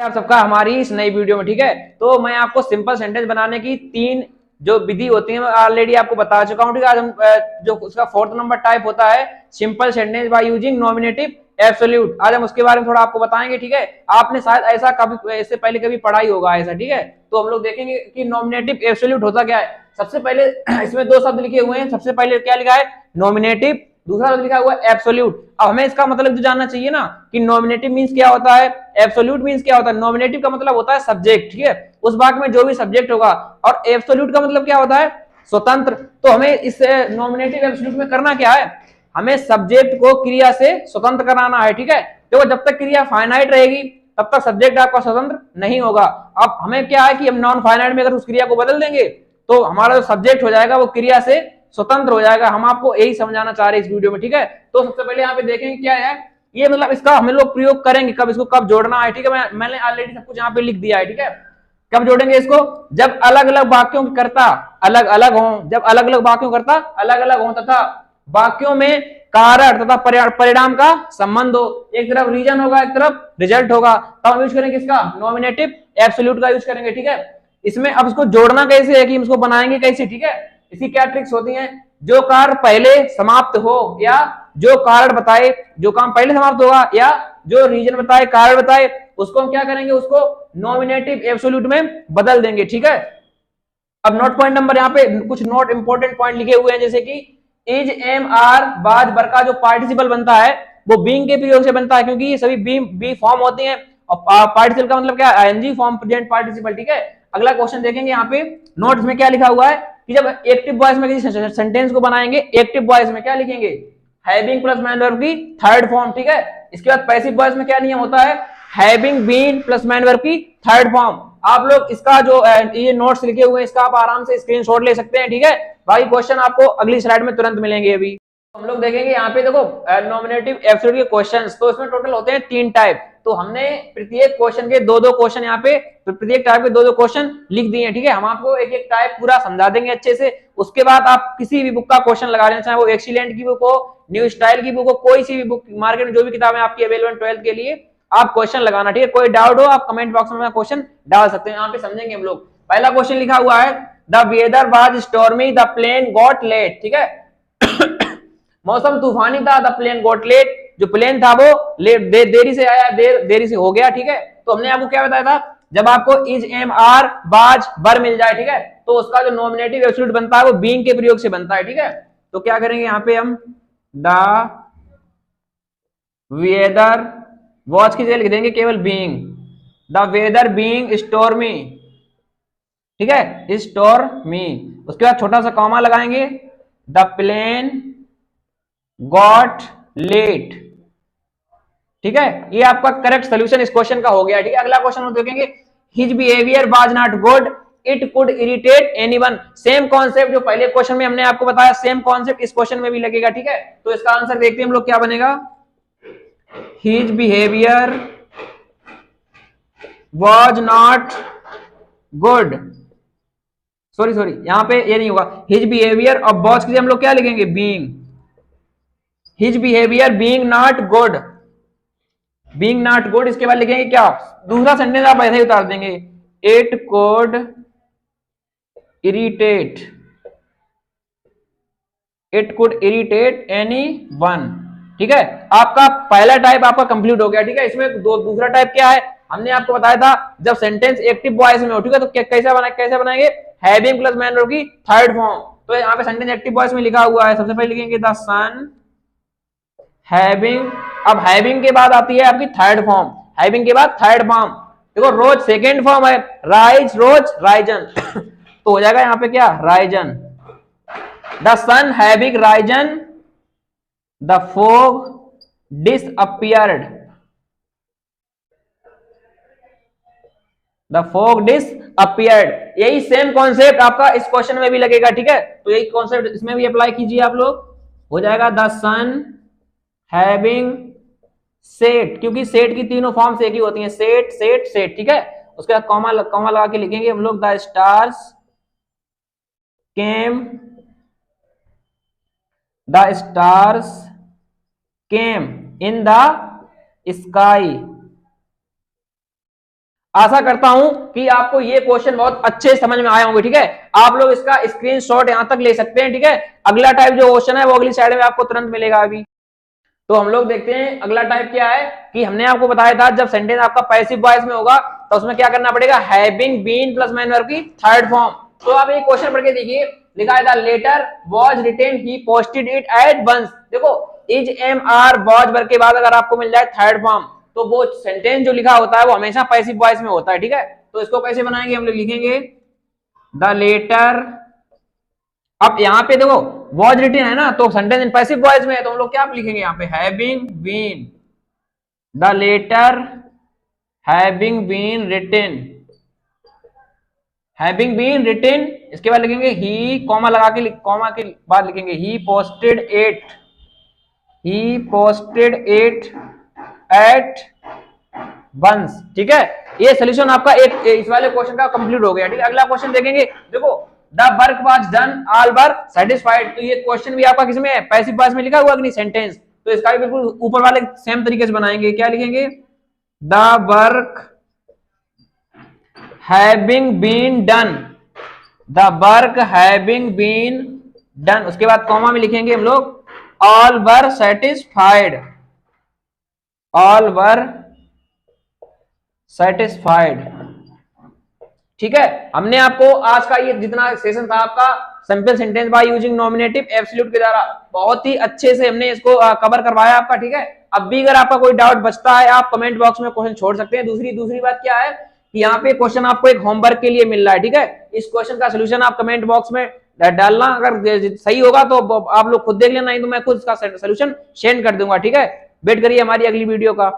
आप सबका हमारी इस नई वीडियो में। ठीक है, तो मैं आपको सिंपल सेंटेंस बनाने की 3 जो विधि होती है मैं ऑलरेडी आपको बता चुका हूं। ठीक है, आज हम जो उसका 4th नंबर टाइप होता है simple sentence by using nominative absolute, आज हम उसके बारे में थोड़ा आपको बताएंगे। ठीक है, आपने शायद ऐसा कभी इससे पहले कभी पढ़ा ही होगा ऐसा। ठीक है, तो हम लोग देखेंगे कि नॉमिनेटिव एब्सोल्यूट होता क्या है। सबसे पहले इसमें 2 शब्द लिखे हुए हैं। सबसे पहले क्या लिखा है? नॉमिनेटिव, दूसरा शब्द लिखा हुआ है एब्सोल्यूट। अब हमें इसका मतलब तो जानना चाहिए ना कि नॉमिनेटिव मींस क्या होता है, एब्सोल्यूट मींस क्या होता है। नॉमिनेटिव का मतलब होता है सब्जेक्ट, ठीक है, उस वाक्य में जो भी सब्जेक्ट होगा, और एब्सोल्यूट का मतलब क्या होता है? स्वतंत्र। तो हमें इस नॉमिनेटिव एब्सोल्यूट में करना क्या है? हमें सब्जेक्ट को क्रिया से स्वतंत्र कराना है। ठीक है, देखो जब तक क्रिया फाइनाइट रहेगी तब तक सब्जेक्ट आपका स्वतंत्र नहीं होगा। अब हमें क्या है कि हम नॉन फाइनाइट में अगर उस क्रिया को बदल देंगे तो हमारा जो सब्जेक्ट हो जाएगा वो क्रिया से स्वतंत्र हो जाएगा। हम आपको यही समझाना चाह रहे हैं इस वीडियो में। ठीक है, तो सबसे पहले यहाँ पे देखेंगे क्या है ये, मतलब इसका हम लोग प्रयोग करेंगे कब, इसको कब जोड़ना है। ठीक है, मैंने ऑलरेडी सब कुछ यहाँ पे लिख दिया है। ठीक है, कब जोड़ेंगे इसको? जब अलग अलग वाक्यों की कर्ता अलग अलग हो, जब अलग अलग वाक्यों कर्ता अलग अलग हो तथा वाक्यों में कारण तथा परिणाम का संबंध हो। एक तरफ रीजन होगा, एक तरफ रिजल्ट होगा, तब हम यूज करेंगे किसका? नॉमिनेटिव एब्सोल्यूट का यूज करेंगे। ठीक है, इसमें अब इसको जोड़ना कैसे है कि इसको बनाएंगे कैसे? ठीक है, इसकी क्या ट्रिक्स होती हैं? जो कार्य पहले समाप्त हो या जो कारण बताए, जो काम पहले समाप्त होगा या जो रीजन बताए, कारण बताए, उसको हम क्या करेंगे? उसको नॉमिनेटिव एब्सोल्यूट में बदल देंगे। ठीक है, अब नोट पॉइंट नंबर यहाँ पे कुछ नोट इंपॉर्टेंट पॉइंट लिखे हुए हैं, जैसे कि इज, एम, आर, बाज, बर का जो पार्टिसिपल बनता है वो बीइंग के प्रयोग से बनता है, क्योंकि ये सभी बी फॉर्म होती हैं। और पार्टिसिपल का मतलब क्या है? ING form, present participle. ठीक है, अगला क्वेश्चन देखेंगे यहाँ पे नोट्स में क्या लिखा हुआ है कि जब एक्टिव वॉइस में किसी सेंटेंस को बनाएंगे, एक्टिव वॉइस में क्या लिखेंगे? हैविंग प्लस मैन वर्ब की थर्ड फॉर्म। ठीक है, इसके बाद पैसिव वॉइस में क्या नियम होता है? Having been plus main verb की थर्ड फॉर्म। आप लोग इसका जो ये नोट्स लिखे हुए हैं इसका आप आराम से स्क्रीनशॉट ले सकते हैं। ठीक है, बाकी क्वेश्चन आपको अगली स्लाइड में तुरंत मिलेंगे। अभी हम लोग देखेंगे यहाँ पे, देखो नॉमिनेटिव एब्सोल्यूट के क्वेश्चंस, तो इसमें टोटल होते हैं 3 टाइप। तो हमने प्रत्येक क्वेश्चन के 2-2 क्वेश्चन यहाँ पे, प्रत्येक टाइप के 2-2 क्वेश्चन लिख दिए हैं। ठीक है, हम आपको एक एक टाइप पूरा समझा देंगे अच्छे से। उसके बाद आप किसी भी बुक का क्वेश्चन लगा लेना, चाहे वो एक्सीलेंट की बुक हो, न्यू स्टाइल की बुक हो, कोई सी भी बुक मार्केट में जो भी किताबें आपकी अवेलेबल 12th के लिए, आप क्वेश्चन लगाना। ठीक है, कोई डाउट हो आप कमेंट बॉक्स में क्वेश्चन डाल सकते हैं, यहाँ पे समझेंगे हम लोग। पहला क्वेश्चन लिखा हुआ है the weather was stormy the plane got late. ठीक है, मौसम तूफानी था, द प्लेन गॉट लेट, जो प्लेन था वो देरी से आया, देरी से हो गया। ठीक है, तो हमने आपको क्या बताया था? जब आपको इज, एम, आर, बाज, बर मिल जाए, ठीक है, तो उसका जो नॉमिनेटिव एब्सोल्यूट बनता है वो बीइंग के प्रयोग से बनता है। ठीक है, तो क्या करेंगे यहाँ पे हम? द वेदर, वॉच की जगह लिख देंगे केवल being, the weather being stormy. ठीक है, स्टॉर्मी, उसके बाद छोटा सा कॉमा लगाएंगे, द प्लेन गॉट लेट। ठीक है, ये आपका करेक्ट सोल्यूशन इस क्वेश्चन का हो गया। ठीक है, अगला क्वेश्चन हम देखेंगे his behaviour was not good, it could irritate anyone. Same concept जो पहले क्वेश्चन में हमने आपको बताया, सेम कॉन्सेप्ट इस क्वेश्चन में भी लगेगा। ठीक है, तो इसका आंसर देखते हैं हम लोग क्या बनेगा। His behaviour was not good, sorry यहां पे ये नहीं होगा। हिज बिहेवियर और बॉस के लिए हम लोग क्या लिखेंगे? Being, his behaviour being not good, being not good, इसके बाद लिखेंगे क्या? दूसरा सेंटेंस आप ऐसे ही उतार देंगे, it could irritate, it could irritate any one. ठीक है, आपका पहला टाइप आपका कंप्लीट हो गया। ठीक है, इसमें दूसरा टाइप क्या है? हमने आपको बताया था जब सेंटेंस एक्टिव वॉइस में हो, ठीक है, तो कैसे बनाएंगे? हैविंग प्लस मैन वर्ब की थर्ड फॉर्म। तो यहाँ पे सेंटेंस एक्टिव वॉइस में लिखा हुआ है, सबसे पहले लिखेंगे द सन हैविंग। अब हैविंग के बाद आती है आपकी थर्ड फॉर्म, हैविंग के बाद थर्ड फॉर्म। देखो रोज सेकेंड फॉर्म है, राइज, रोज, राइजन तो हो जाएगा यहाँ पे क्या? Risen. The sun having risen, the fog disappeared, the fog disappeared. यही सेम कॉन्सेप्ट आपका इस क्वेश्चन में भी लगेगा। ठीक है, तो यही कॉन्सेप्ट इसमें भी अप्लाई कीजिए आप लोग, हो जाएगा द सन हैविंग सेट, क्योंकि सेट की तीनों फॉर्म्स एक ही होती हैं, सेट, सेट, सेट। ठीक है, उसके बाद कॉमा लगा के लिखेंगे हम लोग the stars came, the stars came in the sky. आशा करता हूं कि आपको ये क्वेश्चन बहुत अच्छे समझ में आए होंगे। ठीक है, आप लोग इसका स्क्रीनशॉट यहां तक ले सकते हैं। ठीक है, अगला टाइप जो क्वेश्चन है वो अगली साइड में आपको तुरंत मिलेगा अभी। तो हम लोग देखते हैं अगला टाइप क्या है कि हमने आपको बताया था जब सेंटेंस आपका पैसिव वॉइस में होगा तो उसमें क्या करना पड़ेगा, having been plus main verb की थर्ड फॉर्म। तो आप एक क्वेश्चन पढ़ के देखिए, लिखा है the letter was written he posted it at once. देखो is am are was verb के बाद अगर आपको मिल जाए थर्ड फॉर्म तो वो सेंटेंस जो लिखा होता है वो हमेशा पैसिव वॉइस में होता है। ठीक है, तो इसको कैसे बनाएंगे, हम लोग लिखेंगे द लेटर। अब यहाँ पे देखो वॉज रिटेन है ना, तो सेंटेंस इन पैसिव वॉइस में है, तो हम लोग क्या लिखेंगे यहाँ पे, having been, the letter having been written, having been written. इसके बाद लिखेंगे ही, कॉमा लगा के, कॉमा के बाद लिखेंगे he posted it, he posted it at once. ठीक है, ये सोल्यूशन आपका एक इस वाले क्वेश्चन का कंप्लीट हो गया। ठीक है, अगला क्वेश्चन देखेंगे। देखो the work was done, all were satisfied. तो ये क्वेश्चन भी आपका किसमें है, पैसिव वॉइस में लिखा हुआ कि नहीं सेंटेंस, तो इसका भी बिल्कुल ऊपर वाले सेम तरीके से बनाएंगे। क्या लिखेंगे, the work having been done, the work having been done. उसके बाद कॉमा में लिखेंगे हम लोग all were satisfied, all were satisfied. ठीक है, हमने आपको आज का ये जितना सेशन था आपका simple sentence by using nominative absolute के द्वारा बहुत ही अच्छे से हमने इसको कवर करवाया आपका। ठीक है, अब भी अगर आपका कोई डाउट बचता है आप कमेंट बॉक्स में क्वेश्चन छोड़ सकते हैं। दूसरी बात क्या है कि यहाँ पे क्वेश्चन आपको एक होमवर्क के लिए मिल रहा है। ठीक है, इस क्वेश्चन का सोल्यूशन आप कमेंट बॉक्स में डालना, अगर सही होगा तो आप लोग खुद देख लेना, नहीं तो मैं खुद इसका सोल्यूशन सेंड कर दूंगा। ठीक है, वेट करिए हमारी अगली वीडियो का।